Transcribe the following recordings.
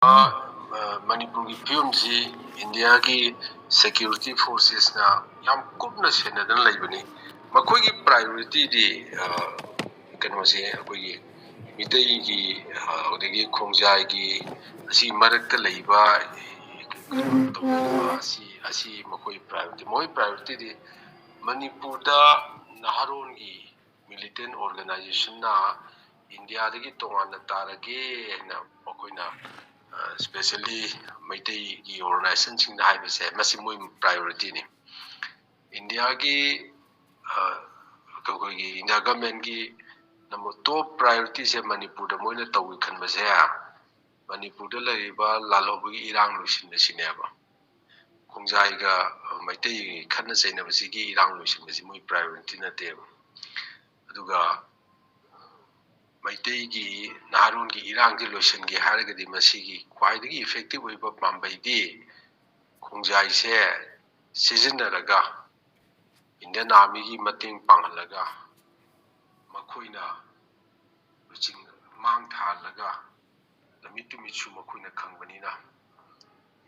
Manipuri filmsi India ki security forces na yam kupna senadan laibani makogi priority di kano se akogi mitai gi odegi khongjai gi asi marakta laiba asi makoi priority di Manipurda naharon gi militant organization na India dagi tongan tarage na makoina especially Maitai ki organization sing na haibe se masi moi priority ni India ki India government ki namo top priority se Manipur da moina tawi khan ba se Manipur da laiba lalobi irang lusin da sineba khongjai ga Maitai khanna chaina ba sigi irang lusin ba si moi priority na te aduga Maitai gi naharun gi irang gi lotion gi haragadi masigi khwaidagi effective oiba pambai di khongjai se sizinaraga Indian Army gi mating panghalaga makoina luching mang thalaga lamitu michu makoina khangbanina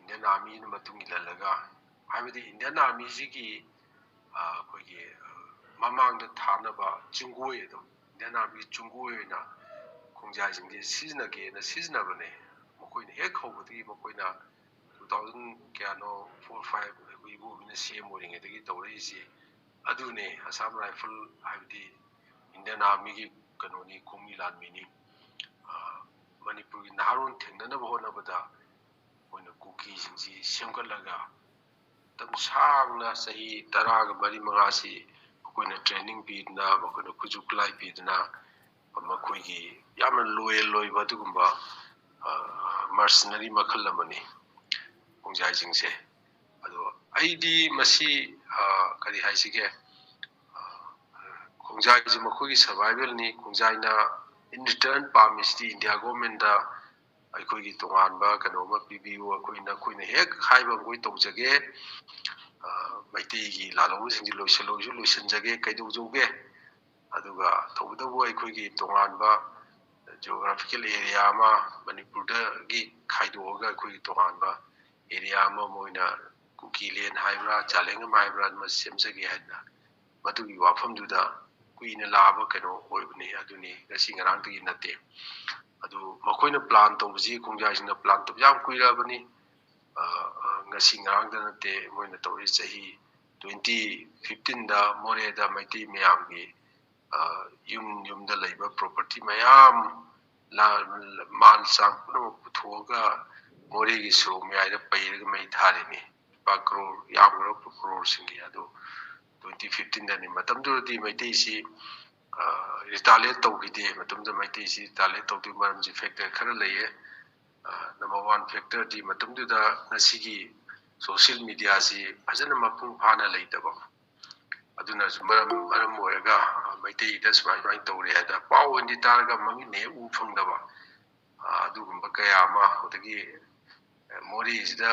Indian Army na matung ilalaga haibadi Indian Army sigi kogi mamang da thanaba chungoi do Indian Army chungoi na khongjai sing season ke na season bane makoina hek hobudi makoina 2000 kano 45 we go in the same morning the tawri si adune Assam Rifle haibdi Indian Army gi kanoni komi lan mini Manipur gi naharun thengnana bahona bada koina kuki singsi semgalaga tam sangna sahi taraga bari mangasi koina training bidna koina kujuklai bidna makoigi yamna loyal badugumba mercenary makhal amani khongjai singse ado aidi masi kari haisige khongjai ji makogi survival ni khongjai na in return pamesti India government da aikogi tongan ba kanoma PBU koina hek haiba goi tawjage Maitai gi lalo sing lotion jage kaidu joge aduga tawdabu aikogi tongan ba geographical area ma Manipur da gi khaidoga aikogi tongan ba area ma moina kukilen haibra chaleng haibra ma semjage haina matugi wafam duda kuina laba kano oibni aduni gasi ngarang tagi nate adu makoina plan tawji khongjai sing na plan to yam kuira bani ngasi ngarang da nate moina tawri sahi 2015 da more da Maitai miyam gi yum da laiba property mayam la man sang no puthoga more gi so mai da pairaga mai tharini pakro yamro crore singi ado 2015 da ni matam durdi Maitai si retaliate tawgide matam da Maitai si retaliate tawdi maram ji factor khara laye number 1 factor di matam da nasigi social media si fajana mapung phana leitaba aduna maram oyaga Maitai da smai tawre da pawandi targa mami ne u phangdaba adugumba kaya ma odagi mori isda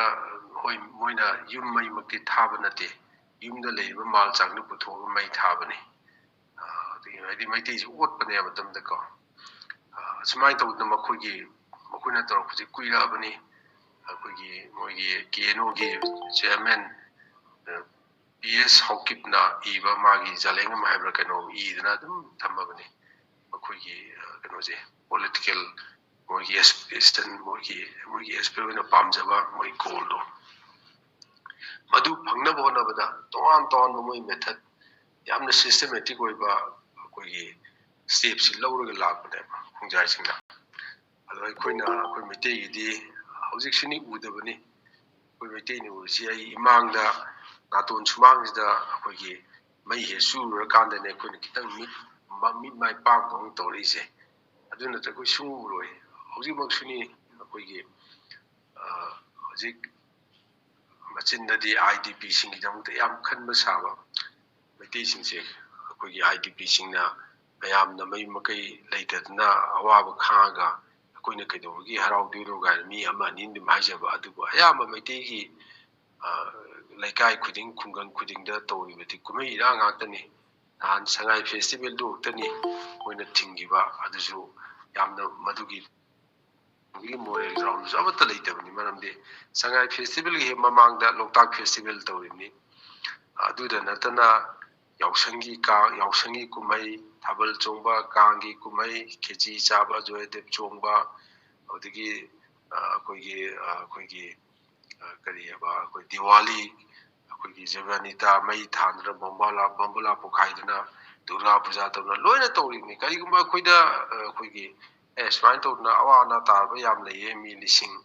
hoi moina yum mai makti thaba nate yum da leiba mal changna puthoga mai thaba ni adi Maitai ji otpane matam da ko smai tawdna makoina tor khuji kuira bani akogi mogi KNO gi chairman PS Hokipna iba magi jaleng mahabra kano idna dum thamabani makogi kano je political mogi eastern mogi espevena pamjaba moi goldo madu phangna bona bada ton moi method yamna systematic oiba akogi steps lawraga lakpane khongjai singna ado koi Maitai gi hojik sini udabani koi Maitai ni ursi ai imangda naton sumangda akogi mai he sura kanda ne koi kitang mit mai pam dong tori se aduna ta koi suroi hojik mak suni akogi hojik machin da di IDP sing jang ta yam khanba saba Maitai singse akogi IDP singna mayam na mai makai leitadna awaba khaga koina kaidogi harau diro ga mi ama nin dim haijaba aduba ayama Maitai gi laikai khuding khungan khuding da tawri beti kumai ira ngakani nan sangai festival do tani koina thingiba adusu yamna madugi ꯒꯤ moral ꯒ꯭ꯔꯥꯎꯟꯗꯁꯨ ꯑꯃꯠꯇ ꯂꯩꯇꯕꯅꯤ ꯃꯔꯝꯗꯤ ꯁꯉꯥꯏ ꯐꯦꯁꯇꯤꯚꯦꯜꯒꯤ ꯃꯃꯥꯡꯗ ꯂꯣꯛꯇꯥꯛ festival ꯇꯧꯔꯤꯕꯅꯤ ꯑꯗꯨꯗ ꯅꯠꯇꯅ ꯌꯥꯎꯁꯪꯒꯤ ꯀꯨꯝꯍꯩ ꯊꯥꯕꯜ ꯆꯣꯡꯕ ꯀꯥꯡꯒꯤ ꯀꯨꯝꯍꯩ ꯈꯦꯆꯤ ꯆꯥꯕ ꯖꯣꯌꯗꯦꯕ ꯆꯣꯡꯕ ꯑꯗꯒꯤ ꯑꯩꯈꯣꯏꯒꯤ ꯀꯔꯤ ꯍꯥꯏꯕ ꯑꯩꯈꯣꯏ ꯗꯤꯋꯥꯂꯤ ꯑꯩꯈꯣꯏꯒꯤ ꯖꯒꯅꯤꯇꯥ ꯃꯩ ꯊꯥꯟꯗꯨꯅ ꯕꯝꯕꯨꯂꯥ ꯄꯣꯈꯥꯏꯗꯨꯅ ꯗꯨꯔꯒꯥ ꯄꯨꯖꯥ ꯇꯧꯗꯨꯅ ꯂꯣꯏꯅ ꯇꯧꯔꯤꯕꯅꯤ ꯀꯔꯤꯒꯨꯝꯕ ꯑꯩꯈꯣꯏꯗ ꯑꯩꯈꯣꯏꯒꯤ ꯁꯨꯃꯥꯏꯅ ꯇꯧꯗꯅ ꯑꯋꯥ ꯑꯅꯥ ꯇꯥꯔꯕ ꯌꯥꯝ ꯂꯩꯌꯦ ꯃꯤ ꯂꯤꯁꯤꯡ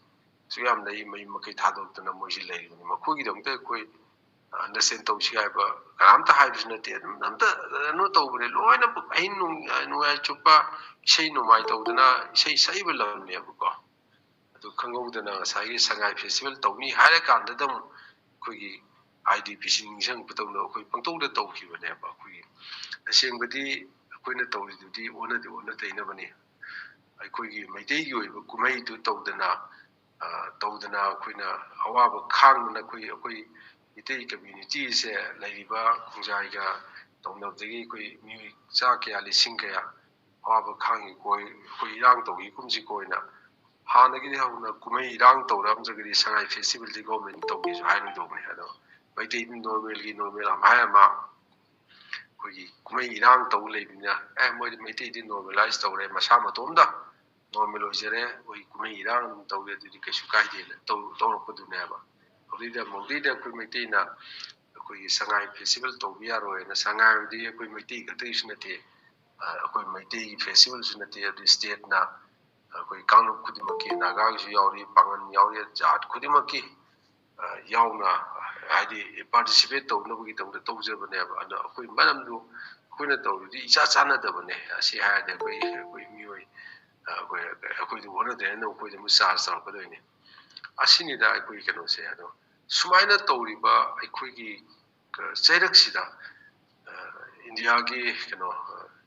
ꯁꯨ ꯌꯥꯝ ꯂꯩ ꯃꯌꯨꯝ ꯃꯀꯩ ꯊꯥꯗꯣꯛꯇꯅ ꯃꯣꯏꯁꯤ ꯂꯩꯔꯤꯕꯅꯤ ꯃꯈꯣꯏꯒꯤꯗꯃꯛꯇ ꯑꯩꯈꯣꯏ ꯑꯟꯗꯔꯁꯇꯦꯟ ꯇꯧꯁꯤ ꯍꯥꯏꯕ ꯀꯅꯥꯝꯇ ꯍꯥꯏꯕꯁꯨ ꯅꯠꯇꯦ ꯑꯗꯨꯝ ꯑꯝꯇ ꯇꯧꯕꯅꯦ ꯂꯣꯏꯅ ꯑꯍꯤꯡ ꯅꯣꯡꯌꯥꯏ ꯆꯨꯞꯄ ꯏꯁꯩ ꯅꯣꯡꯃꯥꯏ ꯇꯧꯗꯅ ꯏꯁꯩ ꯁꯛꯏꯕ ꯂꯝꯅꯦꯕꯀꯣ ꯑꯗꯨ ꯈꯪꯍꯧꯗꯅ ꯉꯁꯥꯏꯒꯤ ꯁꯉꯥꯏ ꯐꯦꯁꯇꯤꯚꯦꯜ ꯇꯧꯅꯤ ꯍꯥꯏꯔꯀꯥꯟꯗꯗ ꯑꯩꯈꯣꯏꯒꯤ IDPC ꯅꯤꯡꯁꯤꯡꯕꯗꯧꯅ ꯑꯩꯈꯣꯏ ꯄꯪꯇꯧꯗ ꯇꯧꯈꯤꯕꯅꯦꯕ ꯑꯩꯈꯣꯏꯒꯤ ꯑꯁꯦꯡꯕꯗꯤ ꯑꯩꯈꯣꯏꯅ ꯇꯧꯔꯤꯗꯨꯗꯤ ꯑꯣꯟꯅ ꯇꯩꯅꯕꯅꯤ ꯑꯩꯈꯣꯏꯒꯤ ꯃꯩꯇꯩꯒꯤ ꯑꯣꯏꯕ ꯀꯨꯝꯍꯩꯗꯨ ꯇꯧꯗꯅ ꯑꯩꯈꯣꯏꯅ ꯑꯋꯥꯕ ꯈꯥꯡꯗꯅ ꯑꯩꯈꯣꯏ ꯃꯩꯇꯩ ꯀꯝꯃ꯭ꯌꯨꯅꯤꯇꯤꯁꯦ ꯂꯩꯔꯤꯕ ꯈꯣꯡꯖꯥꯏꯒ ꯇꯧꯅꯕꯗꯒꯤ ꯑꯩꯈꯣꯏ ꯃꯤꯑꯣꯏ ꯆꯥ ꯀꯌꯥ ꯂꯤꯁꯤꯡ ꯀꯌꯥ ꯑꯋꯥꯕ ꯈꯥꯡꯉꯤ ꯑꯩꯈꯣꯏ ꯏꯔꯥꯡ ꯇꯧꯈꯤ ꯀꯨꯝꯁꯤꯀꯣ ꯑꯣꯏꯅ ꯍꯥꯟꯅꯒꯤꯗꯤ ꯍꯧꯅ ꯀꯨꯝꯍꯩ ꯏꯔꯥꯡ ꯇꯧꯔꯛꯑꯝꯗ꯭ꯔꯒꯗꯤ ꯁꯉꯥꯏ ꯐꯦꯁꯇꯤꯚꯦꯜꯗꯤ ꯒꯣꯔꯃꯦꯟ ꯇꯧꯒꯦꯁꯨ ꯍꯥꯏꯔꯣꯏꯗꯧꯕꯅꯤ ꯑꯗꯣ ꯃꯩꯇꯩꯗꯤ ꯅꯣꯔꯃꯦꯜ ꯑꯃ ꯑꯩꯈꯣꯏꯒꯤ ꯀꯨꯝꯍꯩ ꯏꯔꯥꯡ ꯇꯧ ꯂꯩꯕꯅꯤꯅ ꯃꯣꯏꯗꯤ ꯃꯩꯇꯩꯗꯤ ꯅꯣꯔꯃꯦꯂꯥꯏꯁ ꯇꯧꯔꯦ ꯃꯁꯥ ꯃꯇꯣꯝꯗ ꯅꯣꯔꯃꯦꯜ ꯑꯣꯏꯖꯔꯦ ꯑꯩꯈꯣꯏ ꯀꯨꯝꯍꯩ ꯏꯔꯥꯡ ꯑꯗꯨꯝ ꯇꯧꯔꯦ ꯑꯗꯨꯗꯤ ꯀꯩꯁꯨ ꯀꯥꯏꯗꯦꯅ ꯇꯧꯔꯛꯄꯗꯨꯅꯦꯕ ꯃꯧꯗꯩꯗ ꯑꯩꯈꯣꯏ ꯃꯩꯇꯩꯅ ꯑꯩꯈꯣꯏꯒꯤ ꯁꯉꯥꯏ ꯐꯦꯁꯇꯤꯚꯦꯜ ꯇꯧꯕ ꯌꯥꯔꯣꯏꯅ ꯁꯉꯥꯏꯗꯤ ꯑꯩꯈꯣꯏ ꯃꯩꯇꯩ ꯈꯛꯇꯒꯤꯁꯨ ꯅꯠꯇꯦ ꯑꯩꯈꯣꯏ ꯃꯩꯇꯩꯒꯤ ꯐꯦꯁꯇꯤꯚꯦꯜꯁꯨ ꯅꯠꯇꯦ ꯑꯗꯨ ꯁ꯭ꯇꯦꯠꯅ ꯑꯩꯈꯣꯏ ꯀꯥꯡꯂꯨꯞ ꯈꯨꯗꯤꯡꯃꯛꯀꯤ ꯅꯥꯒꯥꯒꯤꯁꯨ ꯌꯥꯎꯔꯤ ꯄꯥꯡꯒꯟ ꯌꯥꯎꯔꯤ ꯖꯥꯠ ꯈꯨꯗꯤꯡꯃꯛꯀꯤ ꯌꯥꯎꯅ ꯍꯥꯏꯗꯤ ꯄꯥꯔꯇꯤꯁꯤꯄꯦꯠ ꯇꯧꯅꯕꯒꯤꯗꯃꯛꯇ ꯇꯧꯖꯕꯅꯦꯕ ꯑꯗꯣ ꯑꯩꯈꯣꯏ ꯃꯔꯝꯗꯨ ꯑꯩꯈꯣꯏꯅ ꯇꯧꯔꯤꯗꯤ ꯏꯆꯥ ꯆꯥꯟꯅꯗꯕꯅꯦ ꯑꯁꯤ ꯍꯥꯏꯔꯗꯤ ꯑꯩꯈꯣꯏ ꯃꯤꯑꯣꯏ ꯑꯩꯈꯣꯏꯗꯨ ꯍꯣꯠꯅꯗ꯭ꯔꯦꯅ ꯑꯩꯈꯣꯏꯗ ꯑꯃꯨꯛ ꯆꯥꯔꯖ ꯇꯧꯔꯛꯀꯗꯣꯏꯅꯤ ꯑꯁꯤꯅꯤꯗ ꯑꯩꯈꯣꯏ ꯀꯩꯅꯣꯁꯦ ꯑꯗꯣ ꯁꯨꯃꯥꯏꯅ ꯇꯧꯔꯤꯕ ꯑꯩꯈꯣꯏꯒꯤ ꯆꯩꯔꯛꯁꯤꯗ ꯏꯟꯗꯤꯌꯥꯒꯤ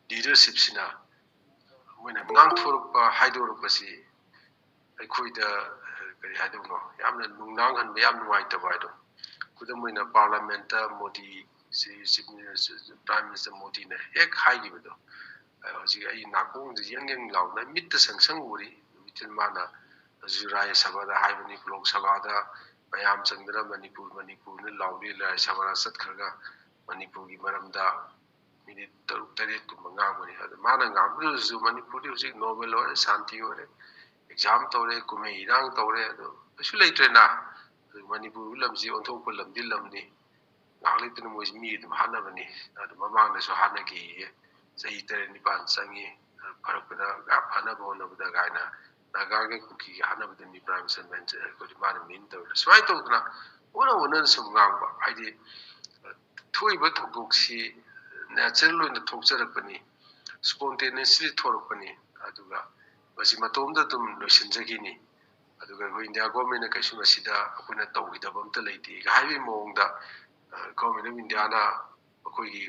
ꯂꯤꯗꯔꯁꯤꯞꯁꯤꯅ ꯃꯣꯏꯅ ꯉꯥꯡꯊꯣꯔꯛꯄ ꯍꯥꯏꯗꯣꯔꯛꯄꯁꯤ ꯑꯩꯈꯣꯏꯗ ꯀꯔꯤ ꯍꯥꯏꯗꯧꯅꯣ ꯌꯥꯝꯅ ꯅꯨꯡꯅꯥꯡꯍꯟꯕ ꯌꯥꯝ ꯅꯨꯡꯉꯥꯏꯇꯕ ꯍꯥꯏꯗꯣ ꯈꯨꯗꯝ ꯑꯣꯏꯅ ꯄꯥꯔꯂꯤꯌꯥꯃꯦꯟꯇ ꯄ꯭ꯔꯥꯏꯝ ꯃꯤꯅꯤꯁꯇꯔ ꯃꯣꯗꯤꯅ ꯍꯦꯛ ꯍꯥꯏꯈꯤꯕꯗꯣ ꯍꯧꯖꯤꯛ ꯑꯩ ꯅꯥꯀꯣꯡꯗ ꯌꯦꯡ ꯂꯥꯎꯅ ꯃꯤꯠꯇ ꯁꯪ ꯎꯔꯤ ꯅꯨꯃꯤꯠꯇꯨ ꯃꯥꯅ ꯔꯥꯖ꯭ꯌ ꯁꯚꯥꯗ ꯍꯥꯏꯕꯅꯤ ꯂꯣꯛ ꯁꯚꯥꯗ ꯃꯌꯥꯝ ꯆꯪꯗꯅ ꯃꯅꯤꯄꯨꯔꯅ ꯂꯥꯎꯔꯤ ꯔꯥꯖ꯭ꯌ ꯁꯚꯥꯗ ꯆꯠꯈ꯭ꯔꯒ ꯃꯅꯤꯄꯨꯔꯒꯤ ꯃꯔꯝꯗ ꯃꯤꯅꯤꯠ 6-8 ꯉꯥꯡꯕꯅꯤ ꯑꯗꯨ ꯃꯥꯅ ꯉꯥꯡꯕꯗꯨꯁꯨ ꯃꯅꯤꯄꯨꯔꯗꯤ ꯍꯧꯖꯤꯛ ꯅꯣꯔꯃꯦꯜ ꯑꯣꯏꯔꯦ ꯁꯥꯟꯇꯤ ꯑꯣꯏꯔꯦ ꯑꯦꯛꯖꯥꯝ ꯇꯧꯔꯦ ꯀꯨꯝꯍꯩ ꯏꯔꯥꯡ ꯇꯧꯔꯦ ꯑꯗꯨ ꯀꯩꯁꯨ ꯂꯩꯇ꯭ꯔꯦꯅ ꯑꯗꯨ ꯃꯅꯤꯄꯨꯔ ꯂꯝꯁꯤ ꯑꯣꯟꯊꯣꯛꯄ ꯂꯝꯗꯤ ꯂꯝꯅꯤ ꯉꯥꯏꯍꯥꯛ ꯂꯩꯇꯅ ꯃꯣꯏꯁꯤ ꯃꯤ ꯑꯗꯨꯝ ꯍꯥꯠꯅꯕꯅꯤ ꯑꯗꯨ ꯃꯃꯥꯡꯗꯁꯨ ꯍꯥꯠꯅꯈꯤꯌꯦ ꯆꯍꯤ 9 ꯆꯪꯉꯤ ꯐꯔꯛꯄꯗ ꯐꯅꯕ ꯍꯣꯠꯅꯕꯗ ꯀꯥꯏꯅ ꯅꯥꯒꯥꯒ ꯀꯨꯀꯤꯒ ꯍꯥꯠꯅꯕꯗꯅꯤ ꯄ꯭ꯔꯥꯏꯝ ꯃꯤꯅꯤꯁꯇꯔ ꯑꯩꯈꯣꯏ ꯃꯥꯅ ꯃꯤꯟ ꯇꯧꯔꯦ ꯁꯨꯃꯥꯏꯅ ꯇꯧꯗꯅ ꯑꯣꯟꯅ ꯁꯨꯝ ꯉꯥꯡꯕ ꯍꯥꯏꯗꯤ ꯊꯣꯛꯏꯕ ꯊꯧꯗꯣꯛꯁꯤ ꯅꯦꯆꯔꯦꯜ ꯑꯣꯏꯅ ꯊꯣꯛꯆꯔꯛꯄꯅꯤ ꯁ꯭ꯄꯣꯟꯇꯦꯅꯤꯌꯁꯂꯤ ꯊꯣꯛꯂꯛꯄꯅꯤ ꯑꯗꯨꯒ ꯃꯁꯤ ꯃꯇꯣꯝꯗ ꯑꯗꯨꯝ ꯂꯣꯏꯁꯤꯟꯖꯈꯤꯅꯤ ꯑꯗꯨꯒ ꯑꯩꯈꯣꯏ ꯏꯟꯗꯤꯌꯥ ꯒꯣꯔꯃꯦꯟꯅ ꯀꯩꯁꯨ ꯃꯁꯤꯗ ꯑꯩꯈꯣꯏꯅ ꯇꯧꯈꯤꯗꯕ ꯑꯝꯇ ꯂꯩꯇꯦ ꯍꯥꯏꯕꯒꯤ ꯃꯑꯣꯡꯗ ꯒꯣꯔꯃꯦꯟ ꯑꯣꯐ ꯏꯟꯗꯤꯌꯥꯅ ꯑꯩꯈꯣꯏꯒꯤ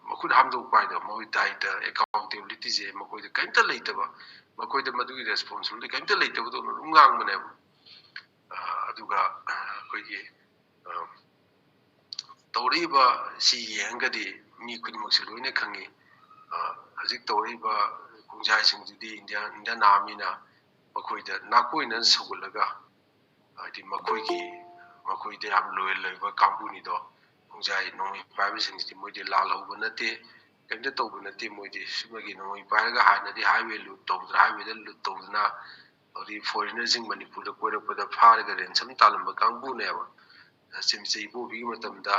ꯃꯈꯨꯠ ꯍꯥꯝꯗꯣꯛꯄ ꯍꯥꯏꯗꯣ ꯃꯣꯏꯗ ꯑꯦꯀꯥꯎꯟꯇꯦꯕꯤꯂꯤꯇꯤꯁꯦ ꯃꯈꯣꯏꯗ ꯀꯩꯝꯇ ꯂꯩꯇꯕ ꯃꯈꯣꯏꯗ ꯃꯗꯨꯒꯤ ꯔꯦꯁꯄꯣꯟꯁꯤꯕꯤꯂꯤꯇꯤ ꯀꯩꯝꯇ ꯂꯩꯇꯕꯗꯧꯅ ꯑꯗꯨꯝ ꯉꯥꯡꯕꯅꯦꯕ ꯑꯗꯨꯒ ꯑꯩꯈꯣꯏꯒꯤ ꯇꯧꯔꯤꯕ ꯁꯤ ꯌꯦꯡꯉꯒꯗꯤ ꯃꯤ ꯈꯨꯗꯤꯡꯃꯛꯁꯨ ꯂꯣꯏꯅ ꯈꯪꯉꯤ ꯍꯧꯖꯤꯛ ꯇꯧꯔꯤꯕ ꯈꯣꯡꯖꯥꯏꯁꯤꯡꯗꯨꯗꯤ ꯏꯟꯗꯤꯌꯟ ꯑꯥꯔꯃꯤꯅ ꯃꯈꯣꯏꯗ ꯅꯥꯀꯣꯏꯅ ꯁꯧꯒꯠꯂꯒ ꯍꯥꯏꯗꯤ ꯃꯈꯣꯏꯗ ꯌꯥꯝ ꯂꯣꯌꯦꯜ ꯂꯩꯕ ꯀꯥꯡꯕꯨꯅꯤꯗꯣ ꯈꯣꯡꯖꯥꯏ ꯅꯣꯡꯃꯩ ꯄꯥꯏꯕꯁꯤꯡꯁꯤꯗꯤ ꯃꯣꯏꯗꯤ ꯂꯥꯜꯍꯧꯕ ꯅꯠꯇꯦ ꯀꯩꯝꯇ ꯇꯧꯕ ꯅꯠꯇꯦ ꯃꯣꯏꯗꯤ ꯁꯨꯃꯒꯤ ꯅꯣꯡꯃꯩ ꯄꯥꯏꯔꯒ ꯍꯥꯟꯅꯗꯤ ꯍꯥꯏꯋꯦ ꯂꯨꯠ ꯇꯧꯗꯅ ꯍꯥꯏꯋꯦꯗ ꯂꯨꯠ ꯇꯧꯗꯅ ꯍꯧꯖꯤꯛ ꯐꯣꯔꯦꯅꯔꯁꯤꯡ ꯃꯅꯤꯄꯨꯔꯗ ꯀꯣꯏꯔꯛꯄꯗ ꯐꯥꯔꯒ ꯔꯦꯟꯁꯝ ꯇꯥꯜꯂꯝꯕ ꯀꯥꯡꯕꯨꯅꯦꯕ ꯆꯤꯞ ꯏꯕꯣꯕꯤꯒꯤ ꯃꯇꯝꯗ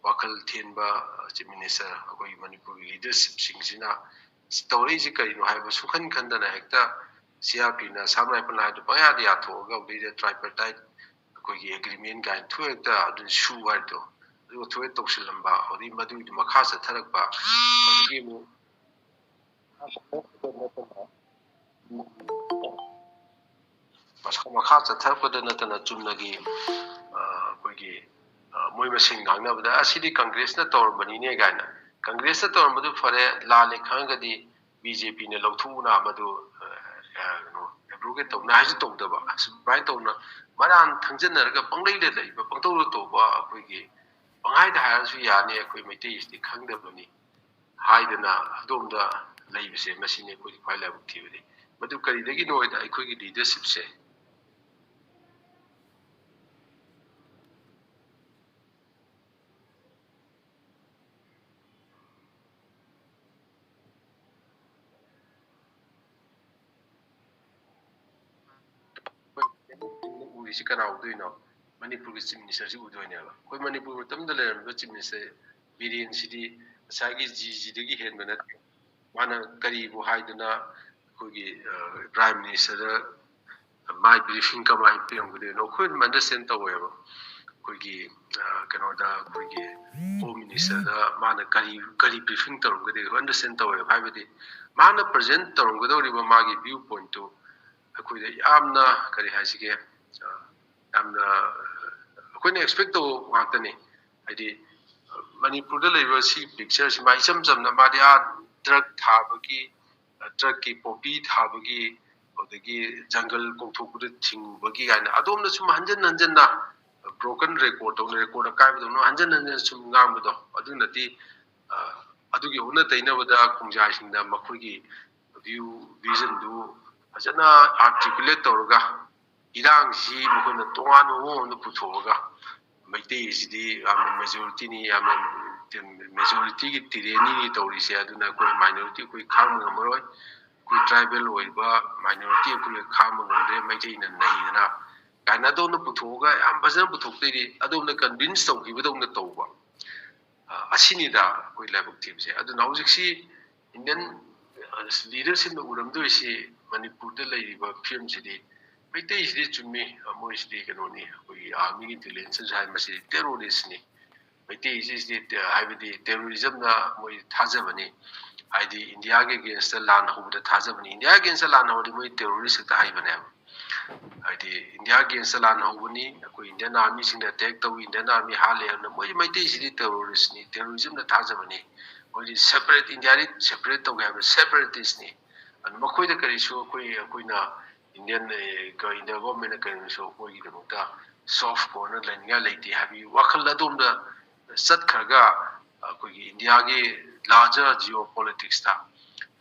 ꯋꯥꯈꯜ ꯊꯦꯟꯕ ꯆꯤꯞ ꯃꯤꯅꯤꯁꯇꯔ ꯑꯩꯈꯣꯏꯒꯤ ꯃꯅꯤꯄꯨꯔꯒꯤ ꯂꯤꯗꯔꯁꯤꯞꯁꯤꯡꯁꯤꯅ ꯇꯧꯔꯛꯏꯁꯤ ꯀꯔꯤꯅꯣ ꯍꯥꯏꯕ ꯁꯨꯡꯈꯟ ꯈꯟꯗꯅ ꯍꯦꯛꯇ CRPꯅ ꯁꯝ ꯔꯥꯏꯐꯜ ꯍꯥꯏꯕꯗꯨ ꯄꯪꯌꯥꯗ ꯌꯥꯊꯣꯛꯑꯒ ꯍꯧꯖꯤꯛꯇ ꯇ꯭ꯔꯥꯏꯄꯔꯇꯥꯏꯠ ꯑꯩꯈꯣꯏꯒꯤ ꯑꯦꯒ꯭ꯔꯤꯃꯦꯟ ꯀꯥꯏꯅ ꯊꯣꯛꯍꯦꯛꯇ ꯑꯗꯨ ꯁꯨ ꯍꯥꯏꯗꯣ ꯑꯗꯨꯒ ꯊꯣꯛꯍꯦꯛ ꯇꯧꯁꯤꯜꯂꯝꯕ ꯍꯧꯖꯤꯛ ꯃꯗꯨꯒꯤꯗꯨ ꯃꯈꯥ ꯆꯠꯊꯔꯛꯄ ꯑꯗꯒꯤ ꯑꯃꯨꯛ ꯃꯈꯥ ꯆꯠꯊꯔꯛꯄꯗ ꯅꯠꯇꯅ ꯆꯨꯝꯅꯒꯤ ꯑꯩꯈꯣꯏꯒꯤ ꯃꯣꯏ ꯃꯁꯤꯡ ꯉꯥꯡꯅꯕꯗ ꯑꯁꯤꯗꯤ ꯀꯪꯒ꯭ꯔꯦꯁꯅ ꯇꯧꯔꯝꯕꯅꯤꯅꯦ ꯀꯥꯏꯅ ꯀꯪꯒ꯭ꯔꯦꯁꯅ ꯇꯧꯔꯝꯕꯗꯨ ꯐꯔꯦ ꯂꯥꯜꯂꯦ ꯈꯪꯉꯒꯗꯤ BJPꯅ ꯂꯧꯊꯣꯛꯎꯅ ꯃꯗꯨ ꯑꯦꯕ꯭ꯔꯣꯒꯦꯠ ꯇꯧꯅ ꯍꯥꯏꯁꯨ ꯇꯧꯗꯕ ꯁꯨꯃꯥꯏꯅ ꯇꯧꯅ ꯃꯔꯥꯟ ꯊꯪꯖꯟꯅꯔꯒ ꯄꯪꯂꯩꯗ ꯂꯩꯕ ꯄꯪꯇꯧꯗ ꯇꯧꯕ ꯑꯩꯈꯣꯏꯒꯤ ꯄꯪꯍꯥꯏꯗ ꯍꯥꯏꯔꯁꯨ ꯌꯥꯅꯤ ꯑꯩꯈꯣꯏ ꯃꯩꯇꯩꯁꯤꯗꯤ ꯈꯪꯗꯕꯅꯤ ꯍꯥꯏꯗꯅ ꯑꯗꯣꯝꯗ ꯂꯩꯕꯁꯦ ꯃꯁꯤꯅꯤ ꯑꯩꯈꯣꯏꯒꯤ ꯈ꯭ꯋꯥꯏ ꯂꯥꯏꯕꯛ ꯊꯤꯕꯗꯤ madu karidagi noida aikoigi leadership se uri si kana udoino Manipur Chief Minister si udoineba koi Manipur tamda leram Chief Minister Biren City sagi ji dagi henbana mana karibu haiduna kogi Prime Minister my briefing kama ipiyam gude no koi understand taweba kogi kanoda kogi Home Minister da mana kari briefing tarum gude understand taweba haibadi mana present tarum gude riba magi viewpoint to koi da yamna kari haisige yamna koi ne expect to watani haidi Manipur da leba si picture si mai cham na madia drug thabagi drug ki poppy thabagi odagi jungle kongthokudi thingubagi gaina adomna sum hanjan na broken record on record kai do no hanjan sum ngambado adunati adugi una tainabada khongjai singda makhoigi view vision du ajana articulate torga irang si mukona tongan ho no puthoga maitei sidi majority ni majority ki tireni ni tori se aduna ko minority ko kham ngamroi ko tribal oiba minority ko kham ngamre maitei na nei na kana do no puthoga am bajan puthokte adom na convince tau ki bodom na tauba asini da ko labuk team se aduna hojiksi Indian leadership no uram do isi Manipur da leiba film sidi maitei sidi chumi moi sidi kanoni ko army intelligence hai masi terrorist ni maitei sidi haibidi terrorism na moi thajabani haidi India ge against the land hobda thajabani India against the land hobdi moi terrorist ta haibane haidi India against the land hobuni ko Indian army sing attack to Indian army hale na moi maitei sidi terrorist ni terrorism na thajabani moi separate India ri separate to ga separatist ni an makoi da kari so koi na Indian India government kan so koi gi da soft corner line nga leiti habi wakhal adom da sat khaga koi India ge larger geopolitics ta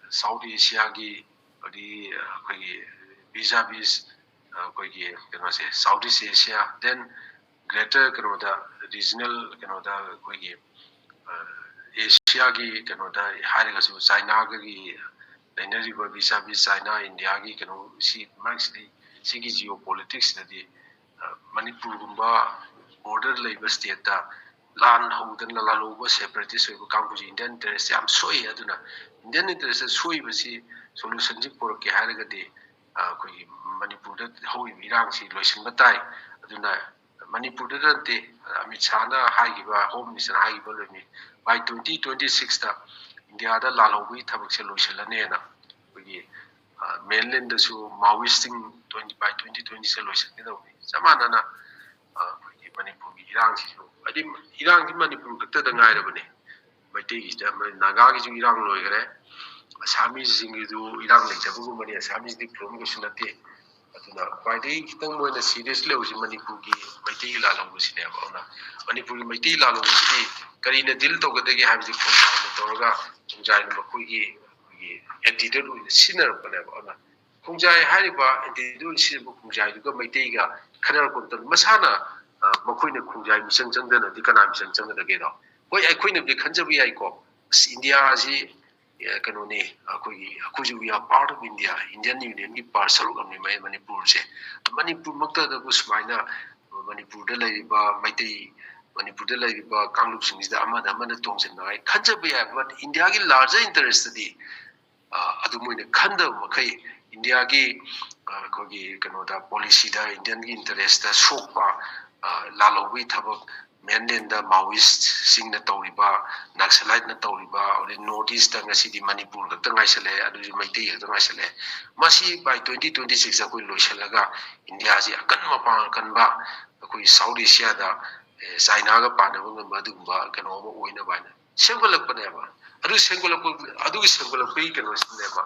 South Asia gi adi koi vis-a-vis koi gi se Southeast Asia then greater da regional da koi gi Asia gi da hariga su China gi Nainariba vis-a-vis China India gi si maxly sigi geopolitics nadi Manipur gumba border labor state ta land houdan la loba separatist oiba kangbuji Indian interest am soi aduna Indian interest soi basi solution ji porke haragadi koi Manipur da hoi mirang si loisin batai aduna Manipur da te Amit Shah na haigiba Home Minister haigiba lomi by 2026 ta India da la lobi thabak se loisilane na koi mainland da su Maoisting 20 by 2020 se loisin da samana na koi Manipur gi irang si adi irang gi Manipur ka da ngai rabane maitei gi da naga gi ju irang loi gare Assamese sing gi du irang le jabu mani Assamese di from gi sunate aduna kwaidai kitang moina serious le usi Manipur gi maitei la long si ne ba na Manipur gi maitei la long si kari na dil to gade gi habji khonja na torga chungjai na makoi gi attitude uin sinner bane ba na khongjai hariba attitude sin bu khongjai du ga maitei ga khanar kon tan masana makoi na khongjai misang chang da na dikana misang chang da ge do koi ai khoi na bi khanjabi ai ko India ji kanoni akoi ju we are part of Indian Union gi parcel of Manipur se Manipur makta da bu smaina Manipur da laiba maitei Manipur da laiba kanglup sing da amada tongsen nai khanjabi ai but India gi larger interest di adu moine khanda makai India gi kogi kanoda policy da Indian gi interest da sokpa lalobi thabak mainland da Maoist sing na tawriba Naxalite na tawriba or Northeast da ngasi di Manipur ka tangai sale adu maitei ka tangai sale masi by 2026 akoi loisalaga India ji akan mapa kan ba akoi South Asia da China ga panaba ngamba dugba kano mo oina bana sengolak pane ba adu sengolak pe kano sine ba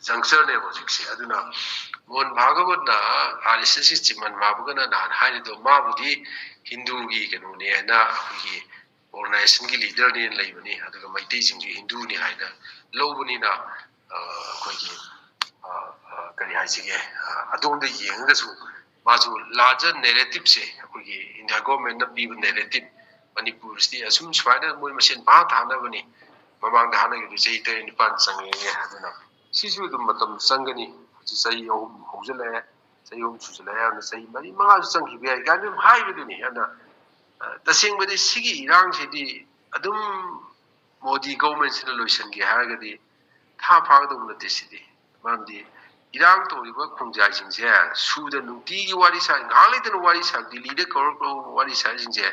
juncture ne bo jiksi aduna mon bhagavad na RSS chiman mabugana na hari do mabudi Hindu gi kano ne na gi organization gi leader ne laibani aduga maitei jing Hindu ni haina lobuni na koi gi ꯀꯔꯤ ꯍꯥꯏꯁꯤꯒꯦ ꯑꯗꯣꯝꯗ ꯌꯦꯡꯉꯒꯁꯨ 마주 larger narrative se akogi India government na piba narrative Manipur's assume swada mo machine ba thana bani mamang da hana gi sei te ni pan sangi ye haduna sisu dum matam sangani sei yom hojale sei yom chujale ya sei mari manga sangi bi ai ganum hai bi ni ana tasing badi sigi irang sidi adum Modi government sin loisan gi ha gadi tha pha dum na tisidi mamdi Irang to riba khongjai jingse suda nuti gi wari sa ngali den wari sa dili de kor ko wari sa jingse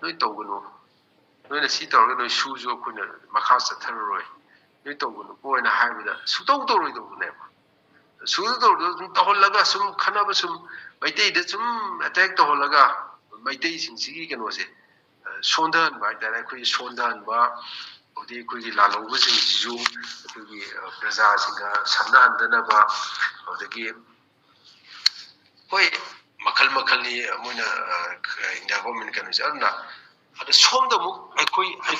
noi togunu noi na si tor noi su jo kuna makha sa tharoi noi togunu ko na haibida su tog to roi do ne su to do to laga sum khana ba sum maitei de sum attack to laga maitei singsi gi keno se sondan ba da khoi sondan ba odi khoi lalong bu sing ju khoi praja singa samna handana ba odagi hoi makal makal ni moina India government kan jarna ada somda mu ai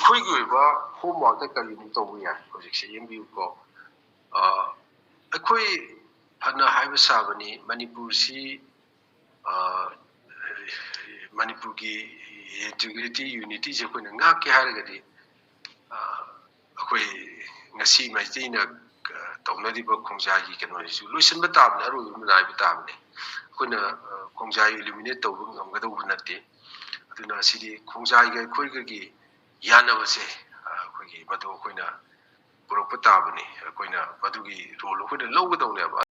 khoi gi ba homework ta kali mu to ya project se yembi ko ai phana haiba sabani manipur si manipur gi integrity unity je ko nga ke haragadi ngasi mai tina tawnadi ba khongjai gi keno su luisan ba tab na ru munai ba tab ne kuna khongjai eliminate taw ngam ga daw nate aduna sidi khongjai ga gi yana ba se gi madu koina purok pa tab ne koina madu gi role ko na law ga daw ne ba